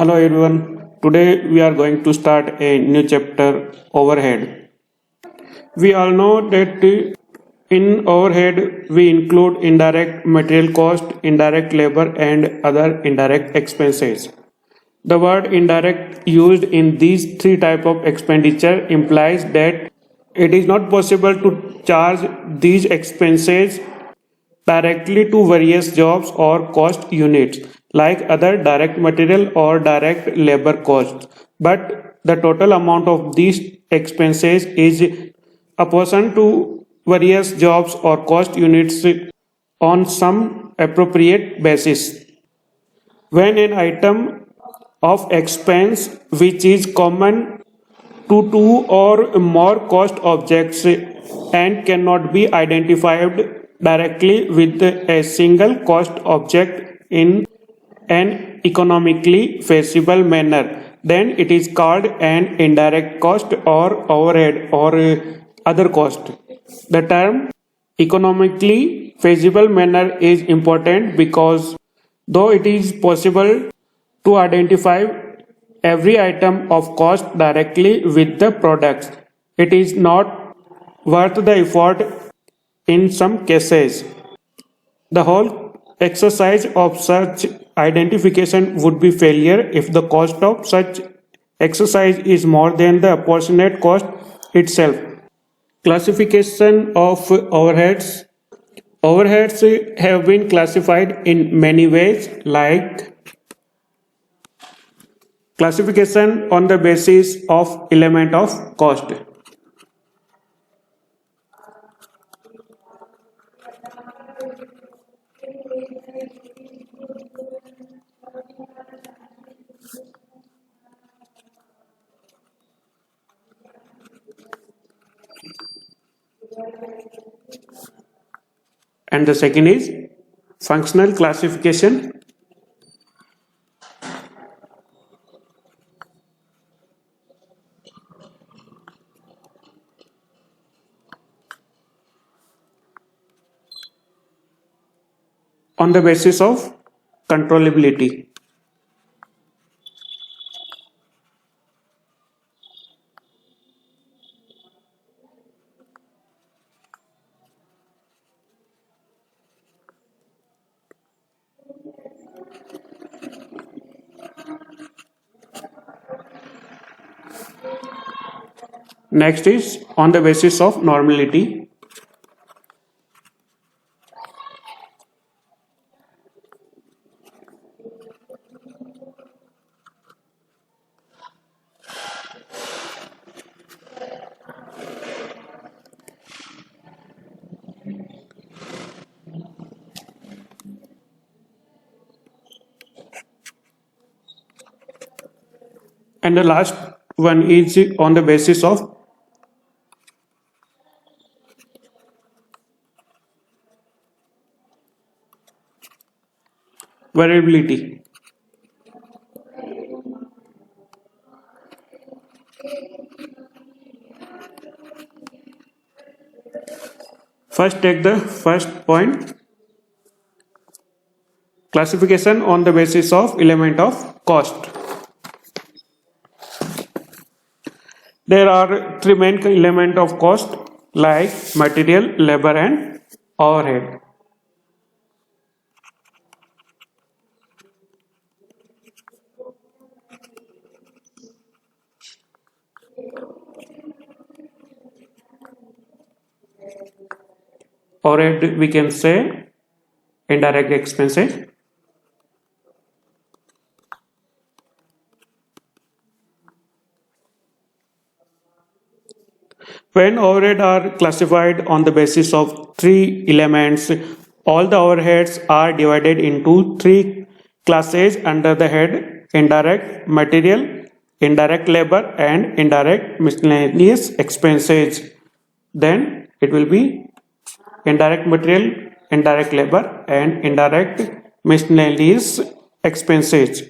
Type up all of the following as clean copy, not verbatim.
Hello everyone. Today we are going to start a new chapter overhead. We all know that in overhead we include indirect material cost, indirect labor and other indirect expenses. The word indirect used in these three types of expenditure implies that it is not possible to charge these expenses directly to various jobs or cost units like other direct material or direct labor costs, but the total amount of these expenses is apportioned to various jobs or cost units on some appropriate basis. When an item of expense which is common to two or more cost objects and cannot be identified directly with a single cost object in an economically feasible manner, then it is called an indirect cost or overhead or other cost. The term economically feasible manner is important because though it is possible to identify every item of cost directly with the products, it is not worth the effort in some cases. The whole exercise of such identification would be failure if the cost of such exercise is more than the apportionate cost itself. Classification of overheads. Overheads have been classified in many ways, like classification on the basis of element of cost. And the second is functional classification. On the basis of controllability. Next is on the basis of normality. And the last one is on the basis of variability. First, take the first point. Classification on the basis of element of cost. There are three main elements of cost like material, labor and overhead. Overhead we can say indirect expenses. When overhead are classified on the basis of three elements, all the overheads are divided into three classes under the head indirect material, indirect labor and indirect miscellaneous expenses. Then it will be indirect material, indirect labor and indirect miscellaneous expenses.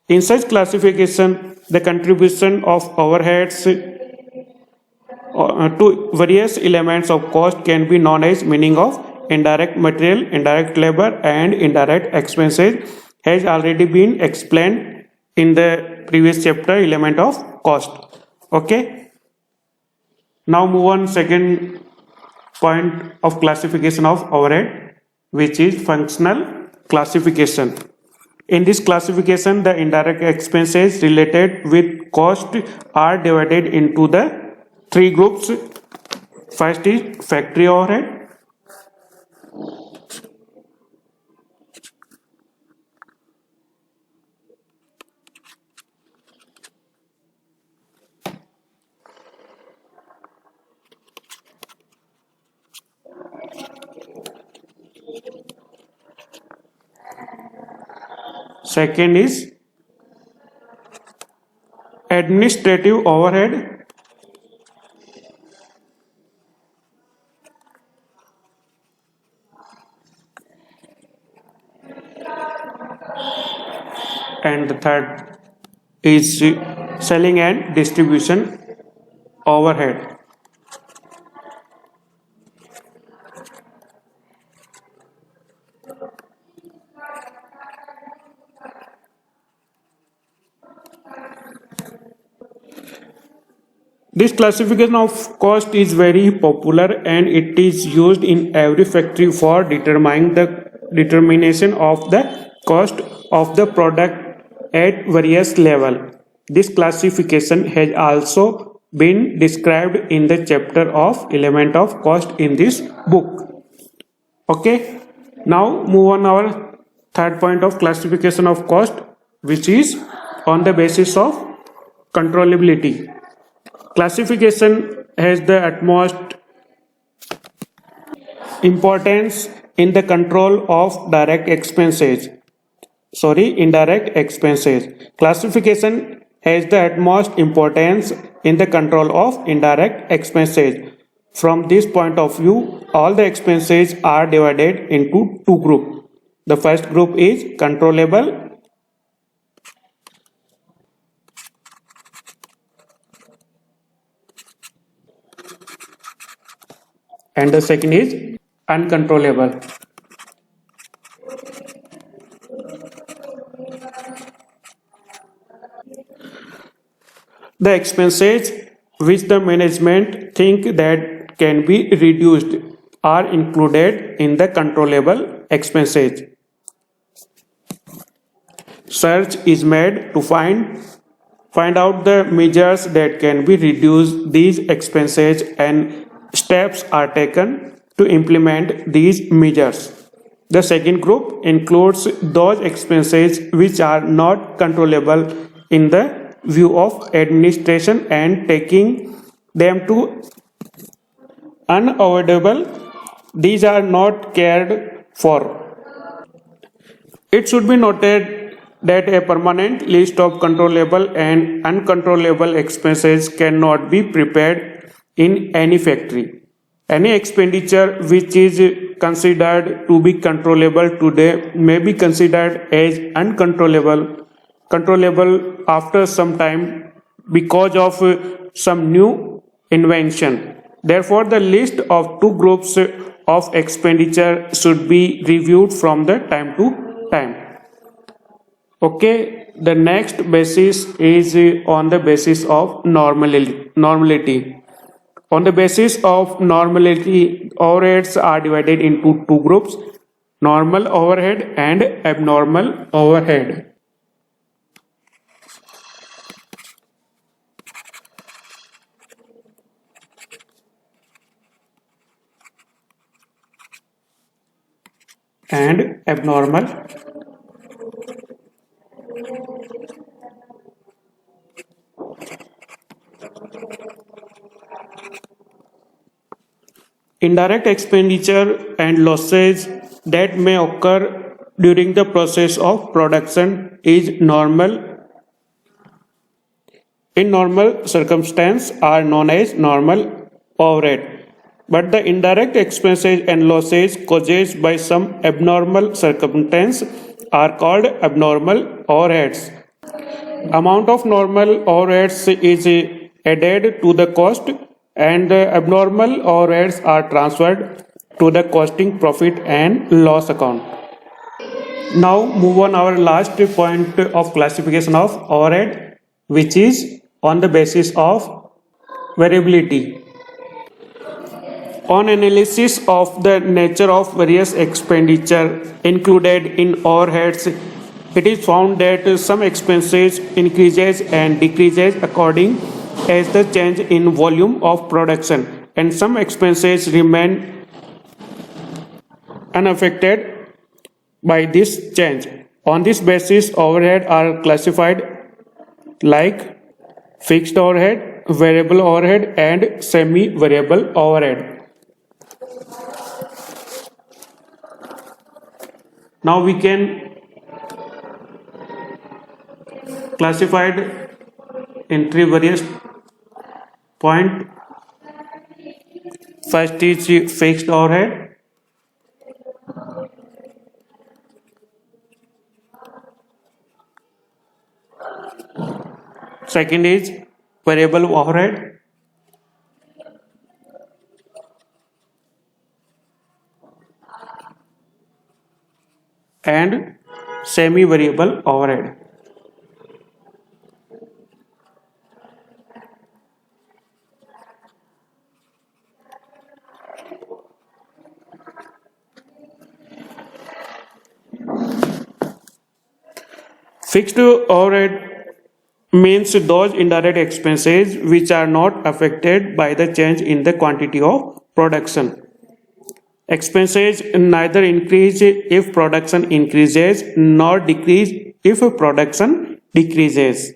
In such classification, the contribution of overheads to various elements of cost can be known as meaning of indirect material, indirect labor and indirect expenses has already been explained in the previous chapter, element of cost. Okay. Now move on second point of classification of overhead, which is functional classification. In this classification, the indirect expenses related with cost are divided into the three groups. First is factory overhead. Second is administrative overhead. And the third is selling and distribution overhead. This classification of cost is very popular and it is used in every factory for determining the determination of the cost of the product at various level. This classification has also been described in the chapter of element of cost in this book. Okay, now move on our third point of classification of cost, which is on the basis of controllability. Classification has the utmost importance in the control of indirect expenses. Classification has the utmost importance in the control of indirect expenses. From this point of view, all the expenses are divided into two groups. The first group is controllable and the second is uncontrollable. The expenses which the management think that can be reduced are included in the controllable expenses. Search is made to find out the measures that can be reduced these expenses and steps are taken to implement these measures. The second group includes those expenses which are not controllable in the view of administration and taking them to unavoidable. These are not cared for. It should be noted that a permanent list of controllable and uncontrollable expenses cannot be prepared in any factory. Any expenditure which is considered to be controllable today may be considered as uncontrollable after some time because of some new invention. Therefore, the list of two groups of expenditure should be reviewed from the time to time. Okay, the next basis is on the basis of normality. On the basis of normality, overheads are divided into two groups, normal overhead and abnormal overhead. And abnormal indirect expenditure and losses that may occur during the process of production is normal. In normal circumstances are known as normal overhead. But the indirect expenses and losses caused by some abnormal circumstance are called abnormal overheads. Amount of normal overheads is added to the cost and the abnormal overheads are transferred to the costing profit and loss account. Now move on our last point of classification of overhead, which is on the basis of variability. On analysis of the nature of various expenditure included in overheads, it is found that some expenses increases and decreases according as the change in volume of production, and some expenses remain unaffected by this change. On this basis, overhead are classified like fixed overhead, variable overhead, and semi-variable overhead. Now we can classify it in three various points. First is fixed overhead. Second is variable overhead. And semi-variable overhead. Fixed overhead means those indirect expenses which are not affected by the change in the quantity of production. Expenses neither increase if production increases nor decrease if production decreases.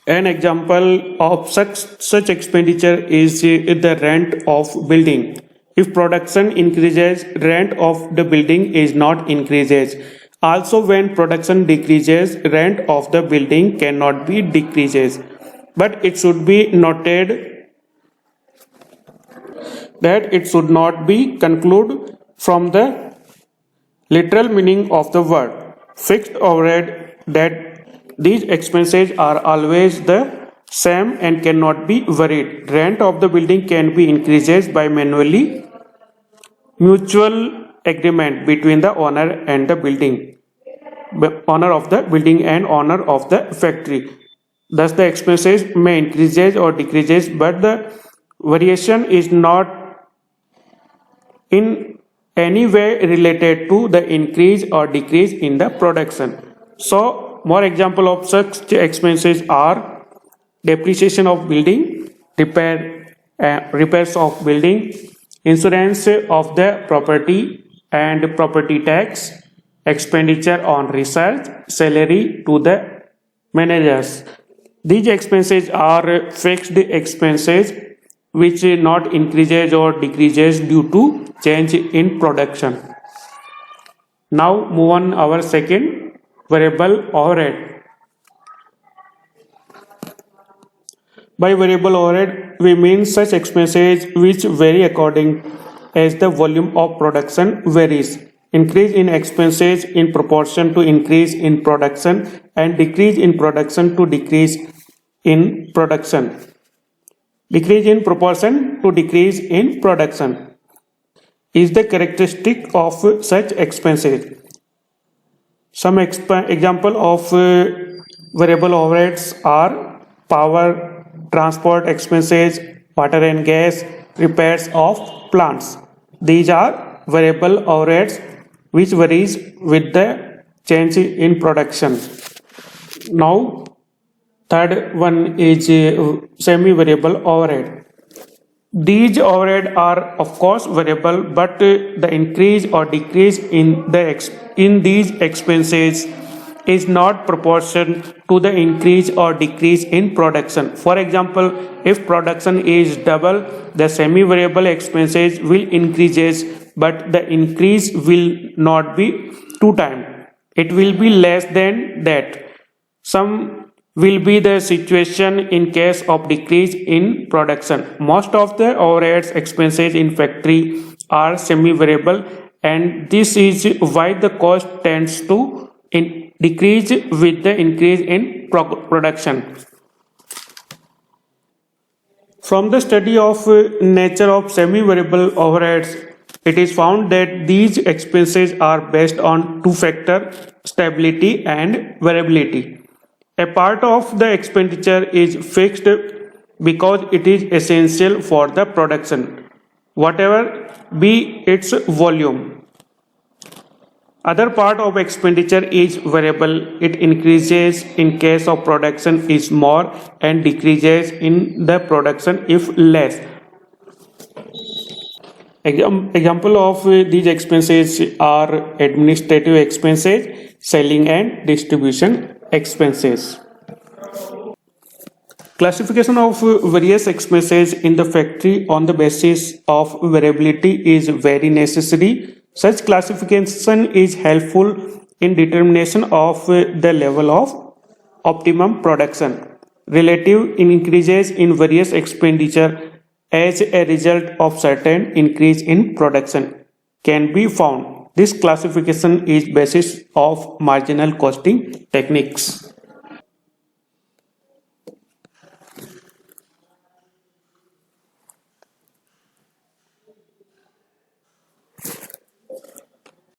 An example of such expenditure is the rent of building. If production increases, rent of the building is not increases. Also, when production decreases, rent of the building cannot be decreases. But it should be noted that it should not be concluded from the literal meaning of the word fixed overhead that these expenses are always the same and cannot be varied. Rent of the building can be increases by manually mutual agreement between the owner and the building, owner of the building and owner of the factory. Thus, the expenses may increases or decreases, but the variation is not in any way related to the increase or decrease in the production. So, more example of such expenses are depreciation of building, repairs of building, insurance of the property and property tax, expenditure on research, salary to the managers. These expenses are fixed expenses which not increases or decreases due to change in production. Now move on our second variable overhead. By variable overhead, we mean such expenses which vary according as the volume of production varies. Increase in expenses in proportion to increase in production and decrease in production to decrease in production. Decrease in proportion to decrease in production is the characteristic of such expenses. Some example of variable overheads are power, transport expenses, water and gas, repairs of plants. These are variable overheads which varies with the change in production. Now, third one is semi-variable overhead. These overhead are of course variable, but the increase or decrease in these expenses is not proportional to the increase or decrease in production. For example, if production is double, the semi-variable expenses will increases, but the increase will not be 2 times. It will be less than that. Some will be the situation in case of decrease in production. Most of the overheads expenses in factory are semi-variable, and this is why the cost tends to decrease with the increase in production. From the study of nature of semi-variable overheads, It is found that these expenses are based on two factors, stability and variability. A part of the expenditure is fixed because it is essential for the production, whatever be its volume. Other part of expenditure is variable. It increases in case of production is more and decreases in the production if less. Example of these expenses are administrative expenses, selling and distribution expenses. Classification of various expenses in the factory on the basis of variability is very necessary. Such classification is helpful in determination of the level of optimum production. Relative increases in various expenditure as a result of certain increase in production can be found. This classification is basis of marginal costing techniques.